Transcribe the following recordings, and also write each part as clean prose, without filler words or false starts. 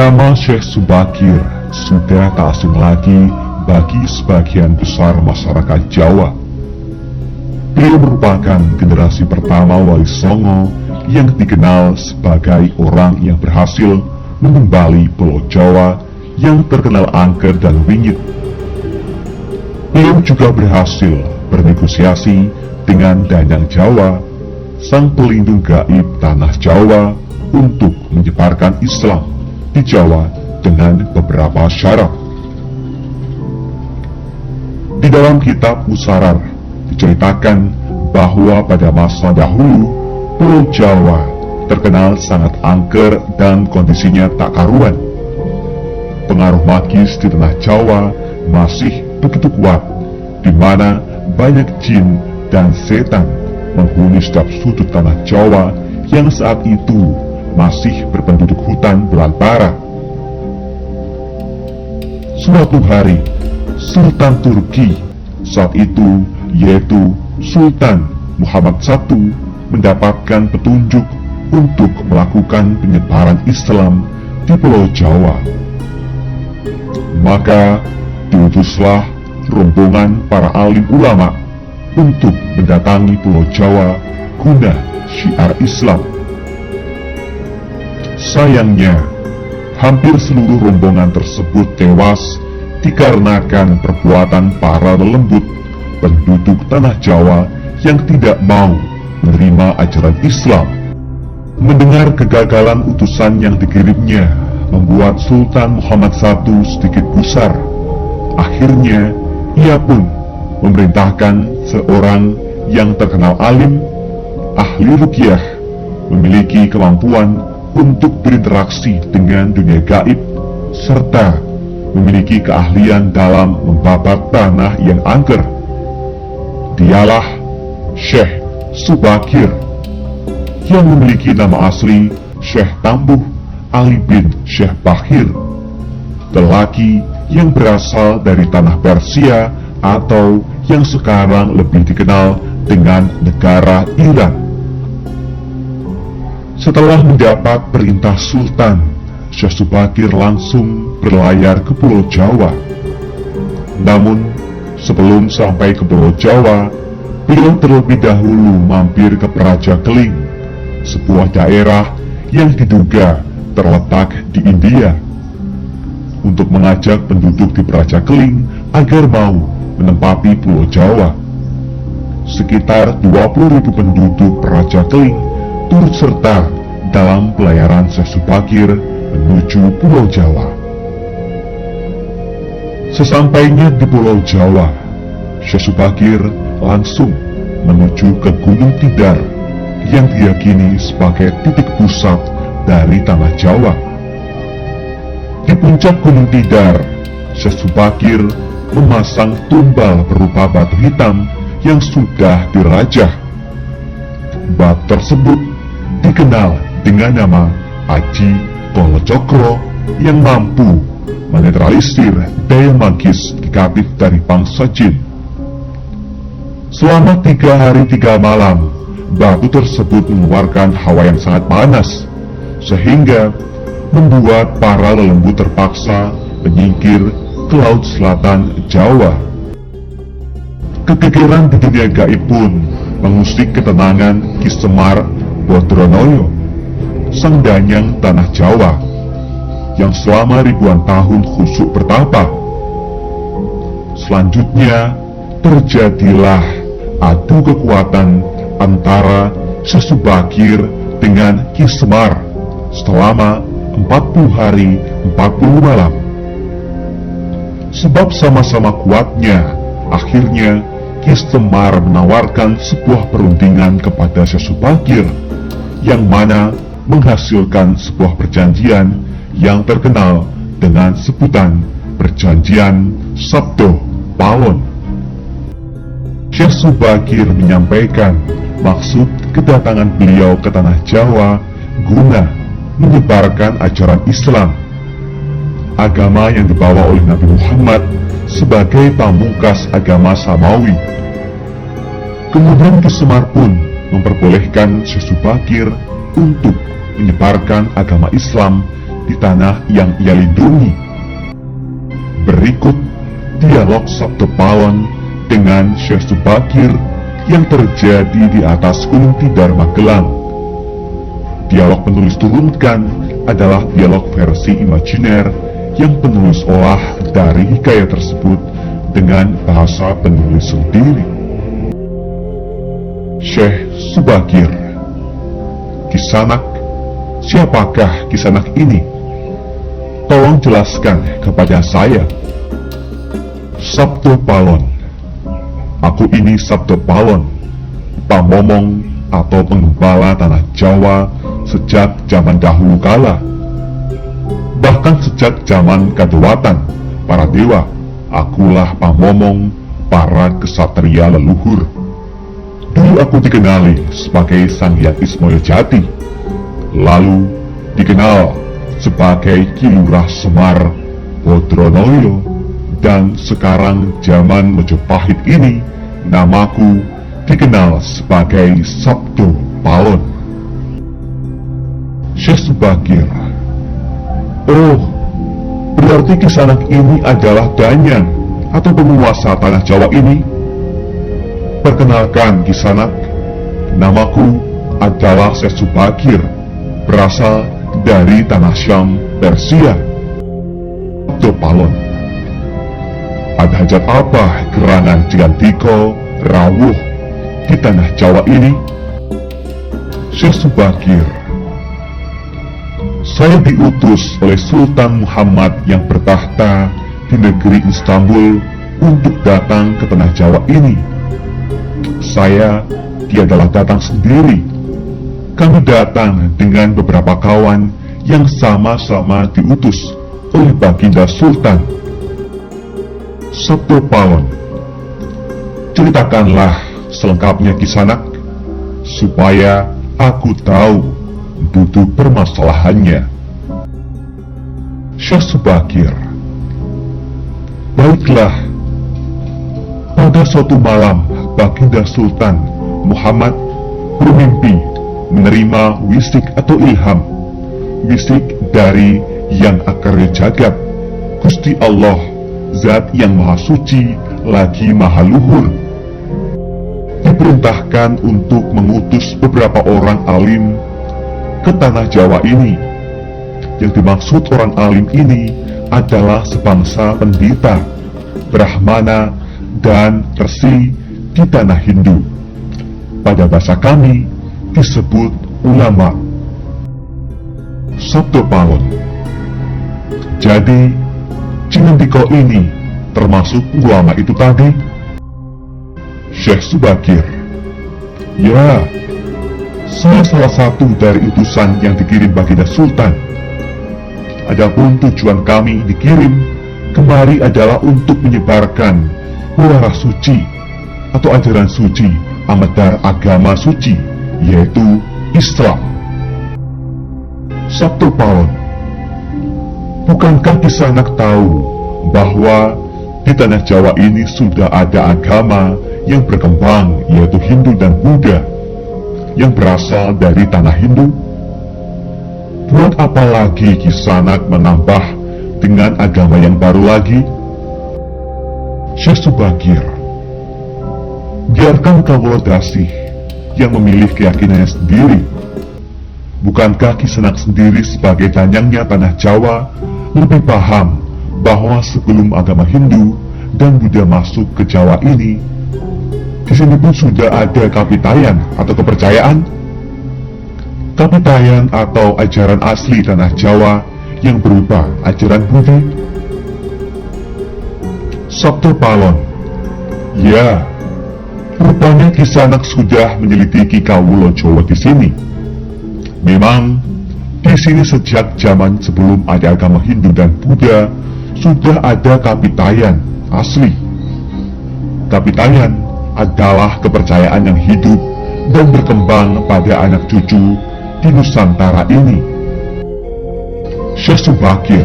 Nama Syekh Subakir sudah tak asing lagi bagi sebagian besar masyarakat Jawa. Beliau merupakan generasi pertama Wali Songo yang dikenal sebagai orang yang berhasil menimbali Pulau Jawa yang terkenal angker dan wingit. Beliau juga berhasil bernegosiasi dengan Danyang Jawa, sang pelindung gaib tanah Jawa, untuk menyebarkan Islam di Jawa dengan beberapa syarat. Di dalam kitab Musarar diceritakan bahwa pada masa dahulu Pulau Jawa terkenal sangat angker dan kondisinya tak karuan. Pengaruh magis di tanah Jawa masih begitu kuat, di mana banyak jin dan setan menghuni setiap sudut tanah Jawa yang saat itu masih berpenduduk hutan belantara. Suatu hari, Sultan Turki saat itu, yaitu Sultan Muhammad I, mendapatkan petunjuk untuk melakukan penyebaran Islam di Pulau Jawa. Maka diutuslah rombongan para alim ulama untuk mendatangi Pulau Jawa guna syiar Islam. Sayangnya, hampir seluruh rombongan tersebut tewas dikarenakan perbuatan para lelembut penduduk tanah Jawa yang tidak mau menerima ajaran Islam. Mendengar kegagalan utusan yang dikirimnya membuat Sultan Muhammad I sedikit gusar. Akhirnya, ia pun memerintahkan seorang yang terkenal alim, ahli ruqyah, memiliki kemampuan untuk berinteraksi dengan dunia gaib, serta memiliki keahlian dalam membabat tanah yang angker. Dialah Syekh Subakir, yang memiliki nama asli Syekh Tambuh Ali bin Syekh Bahir, lelaki yang berasal dari tanah Persia atau yang sekarang lebih dikenal dengan negara Iran. Setelah mendapat perintah Sultan, Syekh Subakir langsung berlayar ke Pulau Jawa. Namun, sebelum sampai ke Pulau Jawa, beliau terlebih dahulu mampir ke Praja Keling, sebuah daerah yang diduga terletak di India, untuk mengajak penduduk di Praja Keling agar mau menempati Pulau Jawa. Sekitar 20.000 penduduk Praja Keling turut serta dalam pelayaran Syekh Subakir menuju Pulau Jawa. Sesampainya di Pulau Jawa, Syekh Subakir langsung menuju ke Gunung Tidar yang diyakini sebagai titik pusat dari tanah Jawa. Di puncak Gunung Tidar, Syekh Subakir memasang tumbal berupa batu hitam yang sudah dirajah. Batu tersebut dikenal dengan nama Aji Kolocokro yang mampu menetralisir daya magis negatif dari bangsa jin. Selama 3 hari 3 malam, batu tersebut mengeluarkan hawa yang sangat panas, sehingga membuat para lelembut terpaksa menyingkir ke laut selatan Jawa. Kegegeran di dunia gaib pun mengusik ketenangan Ki Semar Bodronoyo, sang danyang tanah Jawa, yang selama ribuan tahun khusyuk bertapa. Selanjutnya, terjadilah adu kekuatan antara Syekh Subakir dengan Ki Semar selama 40 hari 40 malam. Sebab sama-sama kuatnya, akhirnya Ki Semar menawarkan sebuah perundingan kepada Syekh Subakir, yang mana menghasilkan sebuah perjanjian yang terkenal dengan sebutan Perjanjian Sabdo Pawon. Syekh Subakir menyampaikan maksud kedatangan beliau ke tanah Jawa guna menyebarkan ajaran Islam, agama yang dibawa oleh Nabi Muhammad sebagai pamungkas agama Samawi. Kemudian Ki Semar pun memperbolehkan Syekh Subakir untuk menyebarkan agama Islam di tanah yang ia lindungi. Berikut dialog Sabto Palon dengan Syekh Subakir yang terjadi di atas Gunung Tidar Magelang. Dialog penulis turunkan adalah dialog versi imajiner yang penulis olah dari hikayat tersebut dengan bahasa penulis sendiri. Syekh Subakir. Kisanak, siapakah Kisanak ini? Tolong jelaskan kepada saya. Sabto Palon. Aku ini Sabto Palon, pamomong atau penggembala tanah Jawa sejak zaman dahulu kala. Bahkan sejak zaman Kadewatan, para dewa, akulah pamomong para kesatria leluhur. Dulu aku dikenali sebagai Sang Hyang Ismoyo Jati, lalu dikenal sebagai Ki Lurah Semar Bodronoyo, dan sekarang zaman Mojopahit ini namaku dikenal sebagai Sabto Palon. Syekh Subakir. Oh, berarti Kisanak ini adalah Danyang atau penguasa tanah Jawa ini? Perkenalkan Kisanak, namaku adalah Syekh Subakir, berasal dari tanah Syam, Persia. Sabto Palon. Ada hajat apa gerangan Jigantiko rawuh di tanah Jawa ini? Syekh Subakir. Saya diutus oleh Sultan Muhammad yang bertahta di negeri Istanbul untuk datang ke tanah Jawa ini. Saya tiadalah datang sendiri. Kami datang dengan beberapa kawan yang sama-sama diutus oleh Baginda Sultan. Sabto Palon. Ceritakanlah selengkapnya Kisanak, supaya aku tahu duduk permasalahannya. Syekh Subakir. Baiklah. Pada suatu malam, Baginda Sultan Muhammad bermimpi menerima wisik atau ilham, wisik dari Yang Akarya Jagat, Gusti Allah, Zat yang Maha Suci lagi Maha Luhur. Diperintahkan untuk mengutus beberapa orang alim ke tanah Jawa ini. Yang dimaksud orang alim ini adalah sebangsa pendeta, Brahmana, dan Resi di tanah Hindu. Pada bahasa kami disebut ulama. Sabto Palon. Jadi Jigantiko ini termasuk ulama itu tadi? Syekh Subakir. Ya, saya salah satu dari utusan yang dikirim Baginda Sultan. Adapun tujuan kami dikirim kemari adalah untuk menyebarkan huara suci atau ajaran suci amadar agama suci, yaitu Islam. Sabto Palon. Bukankah Kisanak tahu bahwa di tanah Jawa ini sudah ada agama yang berkembang, yaitu Hindu dan Buddha, yang berasal dari tanah Hindu? Buat apa lagi Kisanak menambah dengan agama yang baru lagi? Syekh Subakir. Biarkan Kawula Dasih yang memilih keyakinannya sendiri. Bukankah Kisanak sendiri sebagai danyangnya tanah Jawa lebih paham bahwa sebelum agama Hindu dan Buddha masuk ke Jawa ini, di sini pun sudah ada kapitayan atau kepercayaan? Kapitayan atau ajaran asli tanah Jawa yang berupa ajaran Buddha? Sabto Palon. Ya, rupanya Kisanak sudah menyelidiki Kawula Jawa di sini. Memang di sini sejak zaman sebelum ada agama Hindu dan Buddha sudah ada kapitayan asli. Kapitayan adalah kepercayaan yang hidup dan berkembang pada anak cucu di Nusantara ini. Syekh Subakir.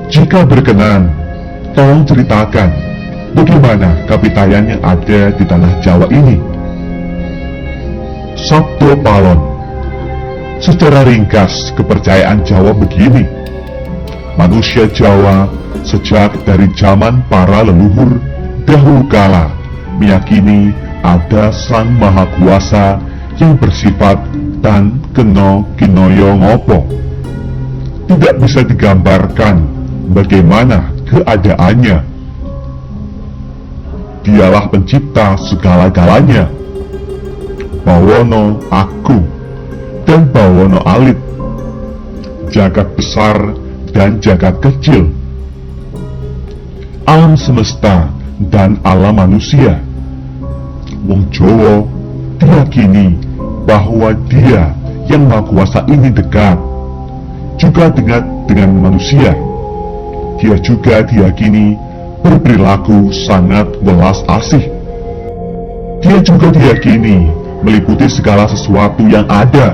Jika berkenan, tolong ceritakan bagaimana kapitayan yang ada di tanah Jawa ini. Sabto Palon. Secara ringkas, kepercayaan Jawa begini. Manusia Jawa sejak dari zaman para leluhur dahulu kala meyakini ada Sang Maha Kuasa yang bersifat tan keno kinoyo ngopo. Tidak bisa digambarkan bagaimana keadaannya. Dialah pencipta segala-galanya. Bawono aku dan bawono alit, jagat besar dan jagat kecil, alam semesta dan alam manusia. Wong Jawa diyakini bahwa Dia yang Maha Kuasa ini dekat juga dengan manusia. Dia juga diyakini berperilaku sangat welas asih. Dia juga diyakini meliputi segala sesuatu yang ada.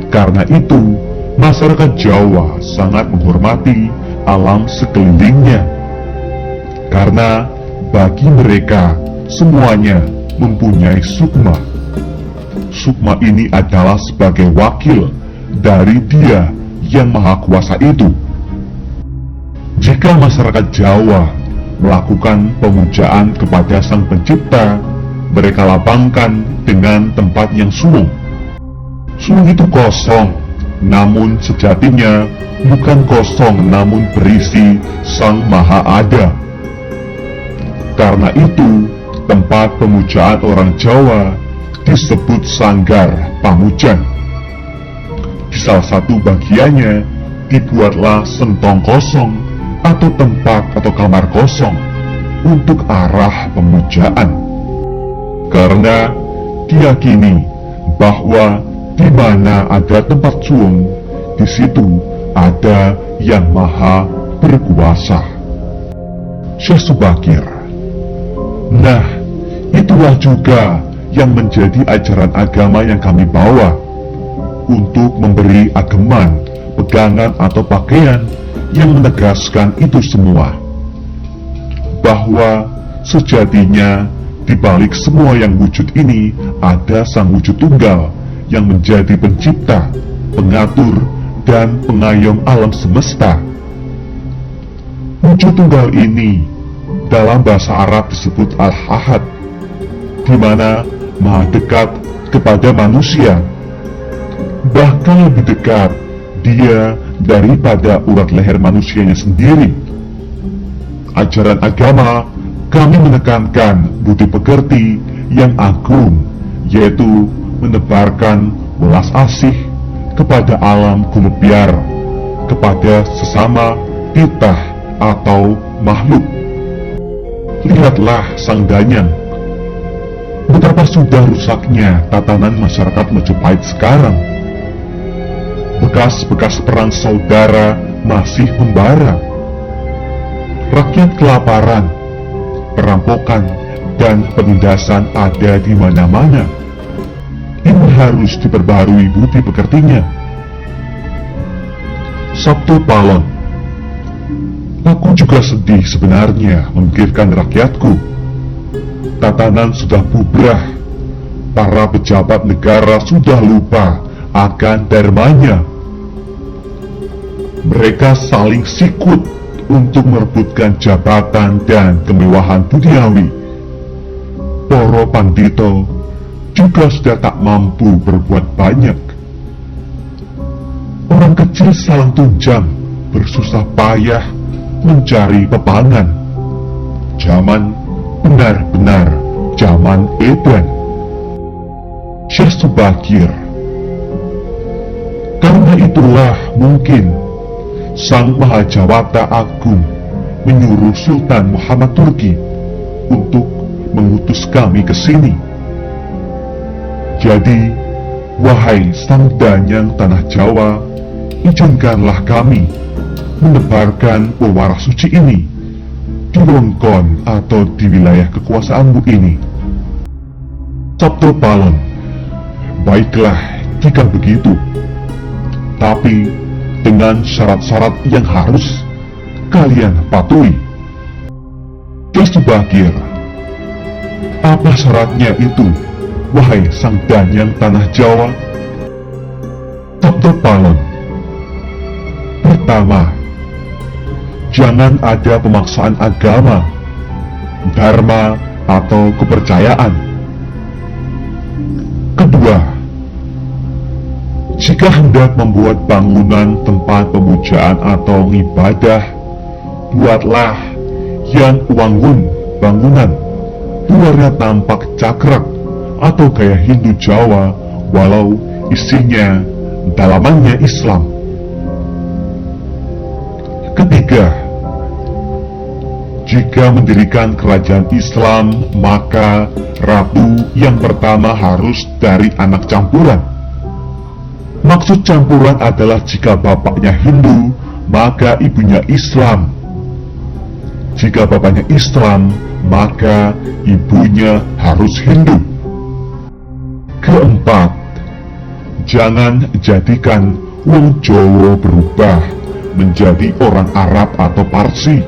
Karena itu, masyarakat Jawa sangat menghormati alam sekelilingnya. Karena bagi mereka semuanya mempunyai sukma. Sukma ini adalah sebagai wakil dari Dia yang Maha Kuasa itu. Jika masyarakat Jawa melakukan pemujaan kepada Sang Pencipta, mereka lapangkan dengan tempat yang sulung. Sulung itu kosong, namun sejatinya bukan kosong, namun berisi Sang Maha Ada. Karena itu, tempat pemujaan orang Jawa disebut Sanggar Pamujan. Di salah satu bagiannya dibuatlah sentong kosong atau tempat atau kamar kosong untuk arah pemujaan. Karena diyakini bahwa di mana ada tempat sulung, di situ ada yang Maha Berkuasa. Syekh Subakir. Nah, itulah juga yang menjadi ajaran agama yang kami bawa untuk memberi ageman, pegangan atau pakaian yang menegaskan itu semua. Bahwa sejatinya di balik semua yang wujud ini ada Sang Wujud Tunggal yang menjadi pencipta, pengatur, dan pengayom alam semesta. Wujud Tunggal ini dalam bahasa Arab disebut Al-Ahad, di mana Maha dekat kepada manusia. Bahkan lebih dekat Dia daripada urat leher manusianya sendiri. Ajaran agama kami menekankan budi pekerti yang agung, yaitu menebarkan welas asih kepada alam gumebyar, kepada sesama titah atau makhluk. Lihatlah Sang Danyang, betapa sudah rusaknya tatanan masyarakat Majapahit sekarang. Bekas-bekas perang saudara masih membara. Rakyat kelaparan, perampokan, dan penindasan ada di mana-mana. Ini harus diperbarui budi pekertinya. Sabtu Palon. Aku juga sedih sebenarnya memikirkan rakyatku. Tatanan sudah bubrah. Para pejabat negara sudah lupa akan dharmanya. Mereka saling sikut untuk merebutkan jabatan dan kemewahan duniawi. Para pandito juga sudah tak mampu berbuat banyak. Orang kecil saling tunjang, bersusah payah mencari pepangan. Zaman benar-benar zaman edan. Syekh Subakir. Karena itulah mungkin Sang Maha Jawata Agung menyuruh Sultan Muhammad Turki untuk mengutus kami ke sini. Jadi, wahai Sang Danyang Tanah Jawa, izinkanlah kami menebarkan pewaras suci ini di wewengkon atau di wilayah kekuasaanmu ini. Sabtu Palon. Baiklah jika begitu, tapi dengan syarat-syarat yang harus kalian patuhi. Syekh Subakir. Apa syaratnya itu, wahai Sang Danyang Tanah Jawa? Tok Palon. Pertama, jangan ada pemaksaan agama, dharma, atau kepercayaan. Kedua, jika hendak membuat bangunan tempat pemujaan atau ibadah, buatlah yang wangun bangunan luarnya tampak cakrak atau gaya Hindu Jawa, walau isinya dalamannya Islam. Ketiga, jika mendirikan kerajaan Islam, maka ratu yang pertama harus dari anak campuran. Maksud campuran adalah jika bapaknya Hindu, maka ibunya Islam. Jika bapaknya Islam, maka ibunya harus Hindu. Keempat, jangan jadikan wong Jawa berubah menjadi orang Arab atau Parsi.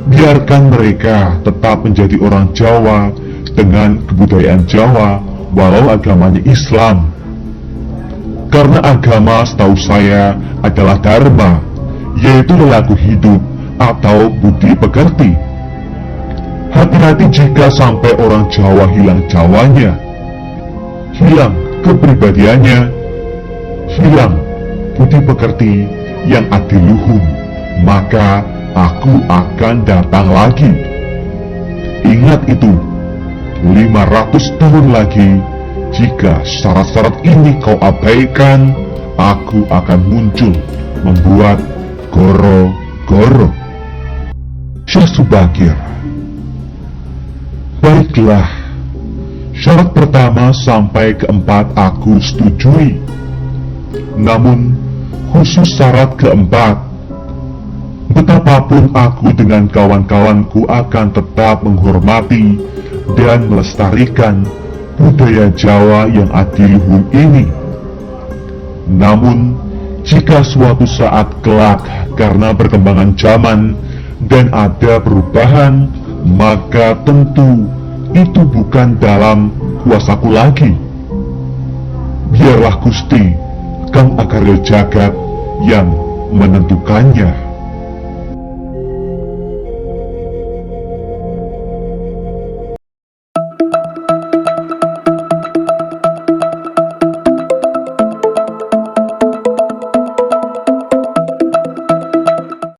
Biarkan mereka tetap menjadi orang Jawa dengan kebudayaan Jawa, walau agamanya Islam. Karena agama setahu saya adalah dharma, yaitu perilaku hidup atau budi pekerti. Hati-hati jika sampai orang Jawa hilang Jawanya, hilang kepribadiannya, hilang budi pekerti yang adiluhung, maka aku akan datang lagi. Ingat itu, 500 tahun lagi, jika syarat-syarat ini kau abaikan, aku akan muncul membuat goro-goro. Syekh Subakir. Baiklah, syarat pertama sampai keempat aku setujui. Namun, khusus syarat keempat, betapapun aku dengan kawan-kawanku akan tetap menghormati dan melestarikan budaya Jawa yang adiluhung ini. Namun, jika suatu saat kelak karena perkembangan zaman dan ada perubahan, maka tentu itu bukan dalam kuasaku lagi. Biarlah Gusti Kang Agaril Jagat yang menentukannya.